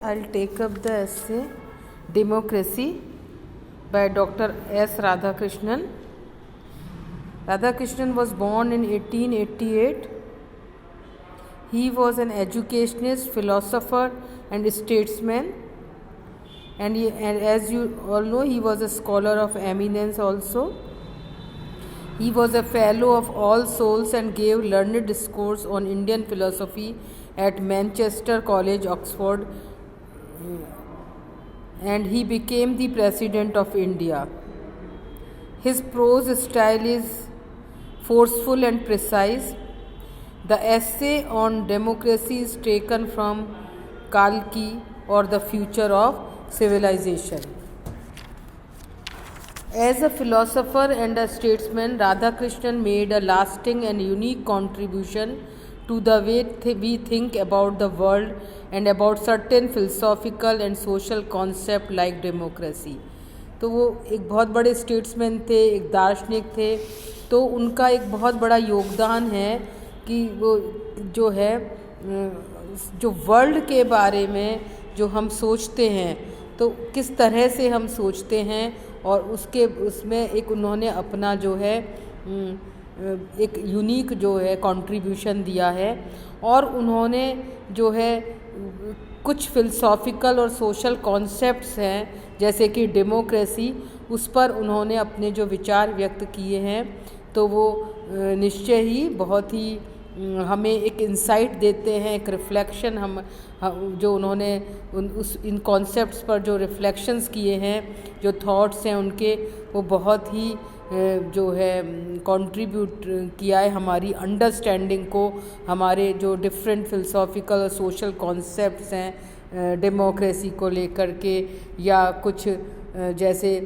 I'll take up the essay Democracy by Dr. S. Radhakrishnan. Radhakrishnan was born in 1888. He was an educationist, philosopher, and statesman. And as you all know, he was a scholar of eminence also. He was a fellow of All Souls and gave learned discourse on Indian philosophy at Manchester College, Oxford, and he became the President of India. His prose style is forceful and precise. The essay on democracy is taken from Kalki, or The Future of Civilization. As a philosopher and a statesman, Radhakrishnan made a lasting and unique contribution to the way we think about the world and about certain philosophical and social concept like democracy. तो वो एक बहुत बड़े statesman थे, एक दार्शनिक थे, तो उनका एक बहुत बड़ा योगदान है कि वो जो है जो वर्ल्ड के बारे में जो हम सोचते हैं तो किस तरह से हम सोचते हैं, और उसमें एक उन्होंने अपना जो है एक यूनिक जो है कंट्रीब्यूशन दिया है। और उन्होंने जो है कुछ फिलसॉफिकल और सोशल कॉन्सेप्ट्स हैं जैसे कि डेमोक्रेसी, उस पर उन्होंने अपने जो विचार व्यक्त किए हैं, तो वो निश्चय ही बहुत ही हमें एक इंसाइट देते हैं, एक रिफ्लेक्शन हम जो उन्होंने इन कॉन्सेप्ट्स पर जो रिफ्लेक्शंस किए हैं, जो थॉट्स हैं उनके, वो बहुत ही जो है कंट्रीब्यूट किया है हमारी अंडरस्टैंडिंग को, हमारे जो डिफरेंट फिलसॉफिकल और सोशल कॉन्सेप्ट्स हैं डेमोक्रेसी को लेकर के, या कुछ जैसे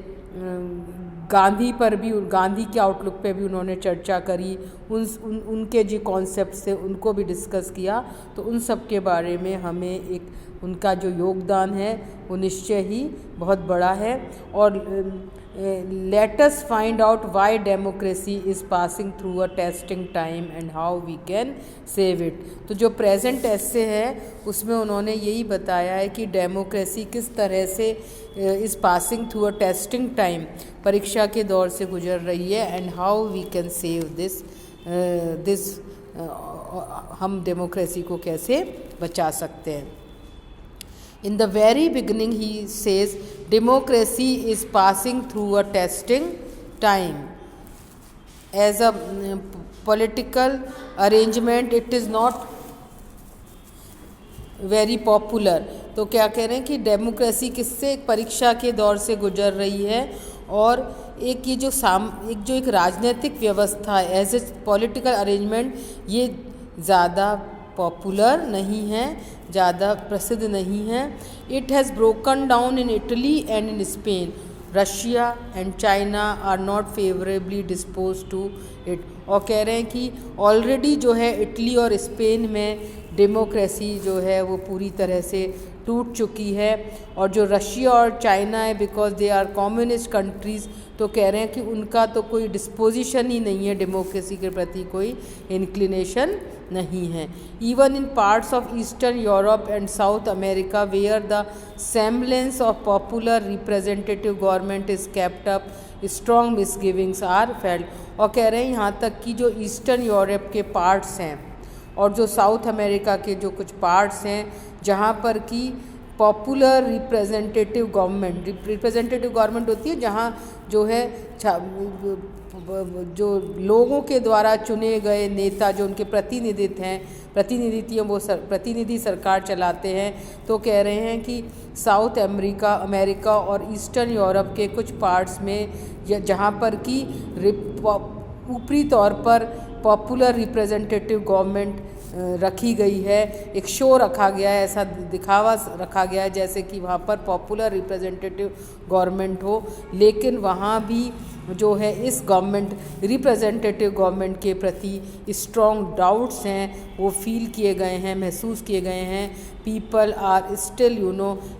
गांधी पर भी, गांधी के आउटलुक पे भी उन्होंने चर्चा करी, उनके जो कॉन्सेप्ट्स थे उनको भी डिस्कस किया। तो उन सब के बारे में हमें एक उनका जो योगदान है वो निश्चय ही बहुत बड़ा है। और let us find out why democracy is passing through a testing time and how we can save it। तो जो प्रेजेंट ऐसे है उसमें उन्होंने यही बताया है कि डेमोक्रेसी किस तरह से इस passing through a testing time, परीक्षा के दौर से गुजर रही है, and how we can save this हम डेमोक्रेसी को कैसे बचा सकते हैं। In the very beginning he says democracy is passing through a testing time. As a political arrangement it is not very popular। तो क्या कह रहे हैं कि डेमोक्रेसी किससे, एक परीक्षा के दौर से गुजर रही है, और एक ये जो एक राजनीतिक व्यवस्था है एज ए पॉलिटिकल अरेंजमेंट, ये ज़्यादा पॉपुलर नहीं है, ज़्यादा प्रसिद्ध नहीं है। It has broken down in Italy and in Spain. Russia and China are not favourably dispose to it. और कह रहे हैं कि ऑलरेडी जो है इटली और स्पेन में डेमोक्रेसी जो है वो पूरी तरह से टूट चुकी है, और जो रशिया और चाइना है because they are communist countries, तो कह रहे हैं कि उनका तो कोई डिस्पोजिशन ही नहीं है, डेमोक्रेसी के प्रति कोई इंक्लिनेशन नहीं है। Even in parts of Eastern Europe and South America where the semblance of popular representative government is kept up, strong misgivings are felt. और कह रहे हैं यहाँ तक कि जो ईस्टर्न यूरोप के पार्ट्स हैं और जो साउथ अमेरिका के जो कुछ पार्ट्स हैं जहाँ पर कि पॉपुलर रिप्रेजेंटेटिव गवर्नमेंट होती है, जहाँ जो है जो लोगों के द्वारा चुने गए नेता जो उनके प्रतिनिधि सरकार चलाते हैं। तो कह रहे हैं कि साउथ अमेरिका और ईस्टर्न यूरोप के कुछ पार्ट्स में जहाँ पर कि ऊपरी तौर पर पॉपुलर रिप्रेजेंटेटिव गवर्नमेंट रखी गई है, एक शो रखा गया है, ऐसा दिखावा रखा गया है जैसे कि वहाँ पर पॉपुलर रिप्रेजेंटेटिव गवर्नमेंट हो, लेकिन वहाँ भी जो है इस रिप्रेजेंटेटिव गवर्नमेंट के प्रति स्ट्रॉन्ग डाउट्स हैं, वो फील किए गए हैं, महसूस किए गए हैं। People are still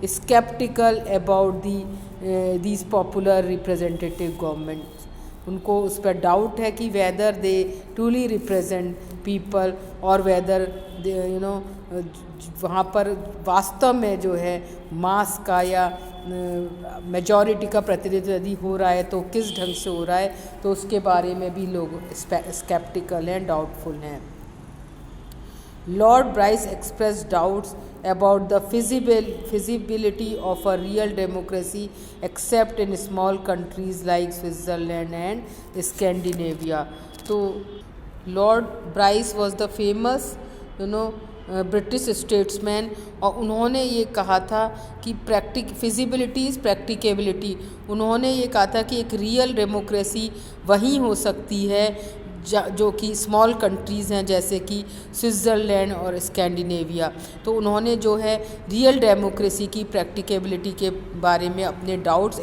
sceptical about these popular representative governments. उनको उस पर डाउट है कि whether they truly represent people और वेदर दे वहाँ पर वास्तव में जो है मास का या मेजॉरिटी का प्रतिनिधित्व यदि हो रहा है तो किस ढंग से हो रहा है, तो उसके बारे में भी लोग स्केप्टिकल हैं, डाउटफुल हैं। Lord Bryce expressed doubts about the feasibility of a real democracy except in small countries like Switzerland and Scandinavia. So Lord Bryce was the famous British statesman, और उन्होंने ये कहा था कि प्रैक्टिकेबिलिटी, उन्होंने ये कहा था कि एक रियल डेमोक्रेसी वहीं हो सकती है जो कि स्मॉल कंट्रीज़ हैं जैसे कि स्विट्ज़रलैंड और स्कैंडिनेविया। तो उन्होंने जो है रियल डेमोक्रेसी की प्रैक्टिकेबिलिटी के बारे में अपने डाउट्स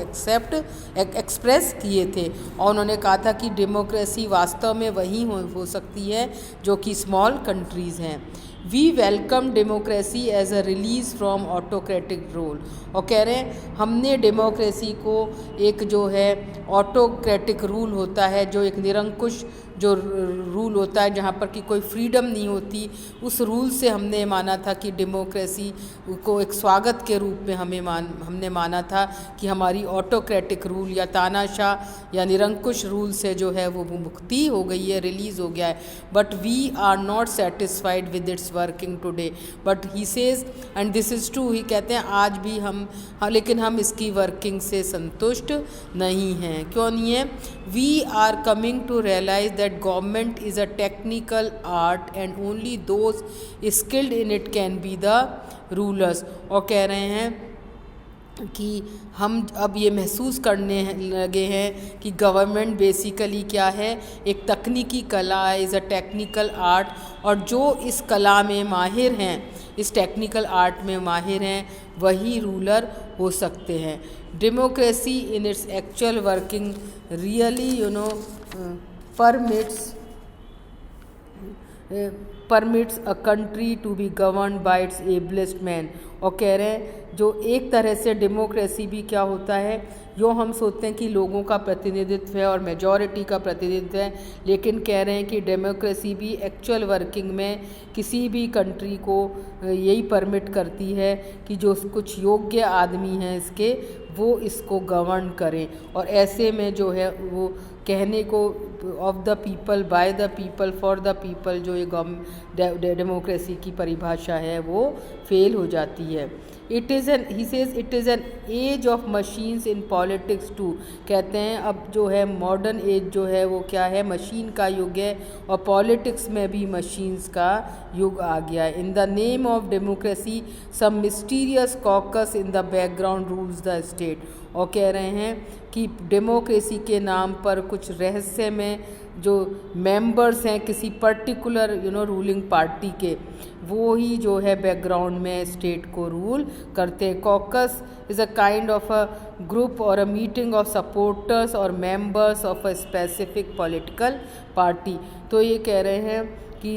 एक्सप्रेस किए थे, और उन्होंने कहा था कि डेमोक्रेसी वास्तव में वहीं हो सकती है जो कि स्मॉल कंट्रीज़ हैं। We welcome democracy as a release from autocratic rule, और कह रहे हैं हमने डेमोक्रेसी को एक जो है ऑटोक्रेटिक रूल होता है, जो एक निरंकुश जो रूल होता है जहाँ पर कि कोई फ्रीडम नहीं होती, उस रूल से हमने माना था कि डेमोक्रेसी को एक स्वागत के रूप में हमने माना था कि हमारी ऑटोक्रेटिक रूल या तानाशाह या निरंकुश रूल से जो है वो मुक्ति हो गई है, रिलीज़ हो गया है। But we are not satisfied with its working today, but he says and this is true, ही कहते हैं आज भी लेकिन हम इसकी वर्किंग से संतुष्ट नहीं हैं। क्यों नहीं है? We are coming to realise that government is a technical art and only those skilled in it can be the rulers, और कह रहे हैं कि हम अब ये महसूस करने लगे हैं कि गवर्नमेंट बेसिकली क्या है, एक तकनीकी कला है, इज़ अ टेक्निकल आर्ट, और जो इस कला में माहिर हैं, इस टेक्निकल आर्ट में माहिर हैं, वही रूलर हो सकते हैं। Democracy in its actual working really permits a country to be govern by its ablest man, और कह रहे हैं जो एक तरह से डेमोक्रेसी भी क्या होता है, जो हम सोचते हैं कि लोगों का प्रतिनिधित्व है और मेजॉरिटी का प्रतिनिधित्व है, लेकिन कह रहे हैं कि डेमोक्रेसी भी एक्चुअल वर्किंग में किसी भी कंट्री को यही परमिट करती है कि जो कुछ योग्य आदमी हैं इसके, वो इसको गवर्न करें, और ऐसे में जो है वो कहने को of the people by the people for the people, जो ये डेमोक्रेसी की परिभाषा है वो फेल हो जाती है। It is an he says it is an age of machines in politics too, कहते हैं अब जो है मॉडर्न एज जो है वो क्या है, मशीन का युग है, और पॉलिटिक्स में भी मशीन्स का युग आ गया है। In the name of democracy some mysterious caucus in the background rules the state, और कह रहे हैं कि डेमोक्रेसी के नाम पर कुछ रहस्य में जो मेंबर्स हैं किसी पर्टिकुलर रूलिंग पार्टी के, वो ही जो है बैकग्राउंड में स्टेट को रूल करते हैं। Caucus is a kind of a group और अ मीटिंग ऑफ सपोर्टर्स और members of a specific political party. तो ये कह रहे हैं कि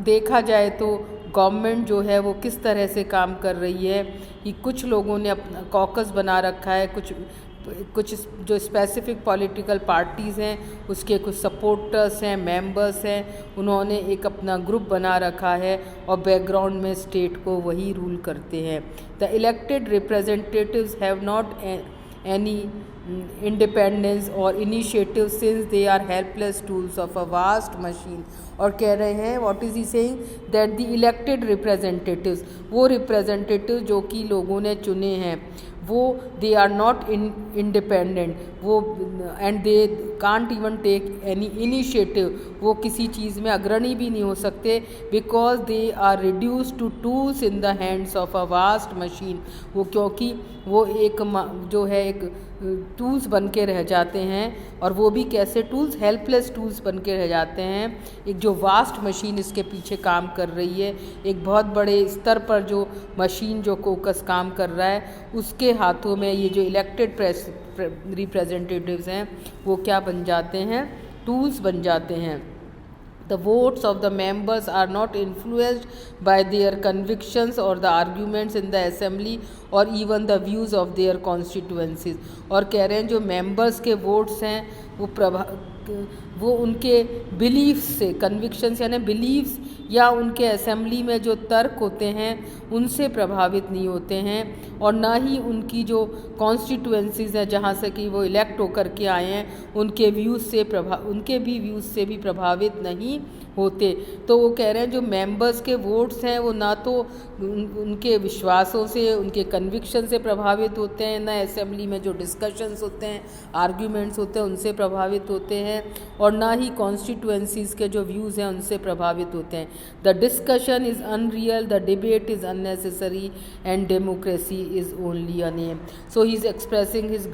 देखा जाए तो गवर्नमेंट जो है वो किस तरह से काम कर रही है कि कुछ लोगों ने अपना कॉकस बना रखा है, कुछ जो स्पेसिफिक पॉलिटिकल पार्टीज़ हैं उसके कुछ सपोर्टर्स हैं, मेंबर्स हैं, उन्होंने एक अपना ग्रुप बना रखा है और बैकग्राउंड में स्टेट को वही रूल करते हैं। The elected representatives have not any independence और initiative since they are helpless tools of a vast machine, और कह रहे हैं what is he saying that the elected representatives, वो रिप्रेजेंटेटिव जो कि लोगों ने चुने हैं, वो दे आर नॉट इंडिपेंडेंट, वो and they can't even take any initiative, वो किसी चीज़ में अग्रणी भी नहीं हो सकते, because they are reduce to tools in the hands of a vast machine, वो क्योंकि वो एक जो है एक टूल्स बन के रह जाते हैं, और वो भी कैसे टूल्स, हेल्पलेस टूल्स बन के रह जाते हैं। एक जो वास्ट मशीन इसके पीछे काम कर रही है, एक बहुत बड़े स्तर पर जो मशीन जो कोकस काम कर रहा है, उसके हाथों में ये जो इलेक्टेड रिप्रेजेंटेटिव्स हैं वो क्या बन जाते हैं, टूल्स बन जाते हैं। The votes of the members are not influenced by their convictions or the arguments in the assembly or even the views of their constituencies, और कह रहे हैं जो members के votes हैं वो वो उनके बिलीफ्स से, कन्विक्शंस यानी बिलीफ्स या उनके असेंबली में जो तर्क होते हैं उनसे प्रभावित नहीं होते हैं, और ना ही उनकी जो कॉन्स्टिट्यूएंसीज़ हैं जहाँ से कि वो इलेक्ट होकर के आए हैं उनके व्यूज़ से उनके भी व्यूज़ से भी प्रभावित नहीं होते। तो वो कह रहे हैं जो मेंबर्स के वोट्स हैं वो ना तो उनके विश्वासों से, उनके कन्विक्शन से प्रभावित होते हैं, ना असेंबली में जो डिस्कशंस होते हैं, आर्ग्यूमेंट्स होते हैं उनसे प्रभावित होते हैं, और ना ही कॉन्स्टिट्यूएंसीज़ के जो व्यूज़ हैं उनसे प्रभावित होते हैं। The discussion is unreal, the debate is unnecessary, and democracy is only a name. So he is expressing his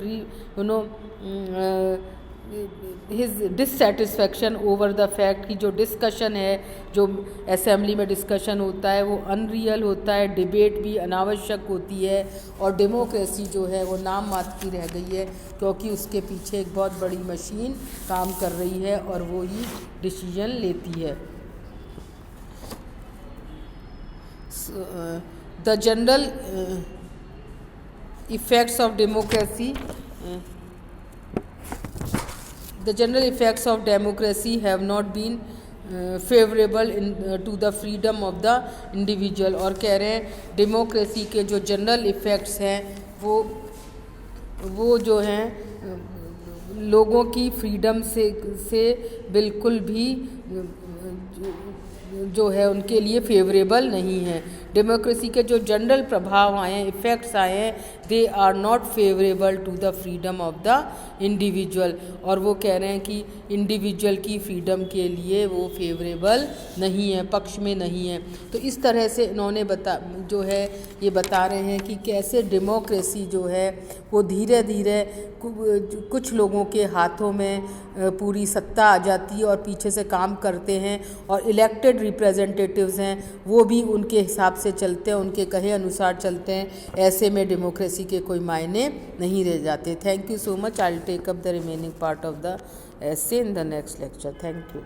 his dissatisfaction over the fact कि जो डिस्कशन है, जो असेंबली में डिस्कशन होता है वो अनरियल होता है, डिबेट भी अनावश्यक होती है, और डेमोक्रेसी जो है वो नाम मात्र की रह गई है, क्योंकि उसके पीछे एक बहुत बड़ी मशीन काम कर रही है और वो ही डिसीजन लेती है। The general effects of democracy have not been favorable to the freedom of the individual। और कह रहे हैं डेमोक्रेसी के जो जनरल इफ़ेक्ट्स हैं वो जो हैं लोगों की फ्रीडम से बिल्कुल भी जो है उनके लिए फेवरेबल नहीं है। डेमोक्रेसी के जो जनरल प्रभाव आए हैं, इफ़ेक्ट्स आए हैं, they are not favourable to the freedom of the individual. और वो कह रहे हैं कि इंडिविजुअल की फ्रीडम के लिए वो फेवरेबल नहीं है, पक्ष में नहीं है। तो इस तरह से इन्होंने ये बता रहे हैं कि कैसे डेमोक्रेसी जो है वो धीरे धीरे कुछ लोगों के हाथों में पूरी सत्ता आ जाती है और पीछे से काम करते हैं, और इलेक्टेड रिप्रेजेंटेटिव्स हैं वो भी उनके हिसाब से चलते हैं, उनके कहे अनुसार चलते हैं। ऐसे में डेमोक्रेसी के कोई मायने नहीं रह जाते। Thank you so much. I will take up the remaining part of the essay in the next lecture. Thank you.